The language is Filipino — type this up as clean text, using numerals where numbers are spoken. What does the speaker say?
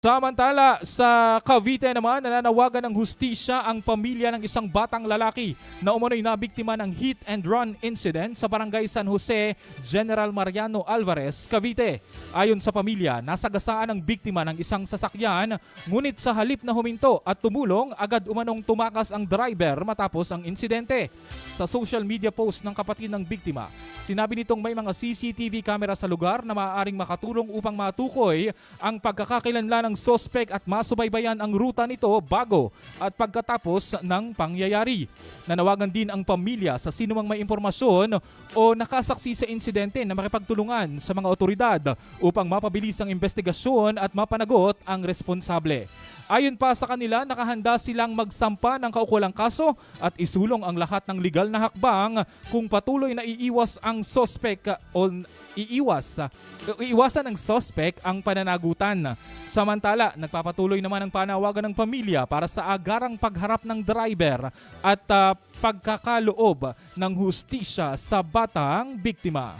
Samantala, sa Cavite naman, nananawagan ng hustisya ang pamilya ng isang batang lalaki na umano'y nabiktima ng hit and run incident sa barangay San Jose, General Mariano Alvarez, Cavite. Ayon sa pamilya, nasagasaan ang biktima ng isang sasakyan, ngunit sa halip na huminto at tumulong, agad umanong tumakas ang driver matapos ang insidente. Sa social media post ng kapatid ng biktima, sinabi nitong may mga CCTV camera sa lugar na maaaring makatulong upang matukoy ang pagkakakilanlan ng sospek at masubaybayan ang ruta nito bago at pagkatapos ng pangyayari. Nanawagan din ang pamilya sa sinumang may impormasyon o nakasaksi sa insidente na makipagtulungan sa mga otoridad upang mapabilis ang investigasyon at mapanagot ang responsable. Ayon pa sa kanila, nakahanda silang magsampa ng kaukulang kaso at isulong ang lahat ng legal na hakbang kung patuloy na iiwas ang sospek o iiwasan ng sospek ang pananagutan. Samantala, nagpapatuloy naman ang panawagan ng pamilya para sa agarang pagharap ng driver at pagkakaloob ng hustisya sa batang biktima.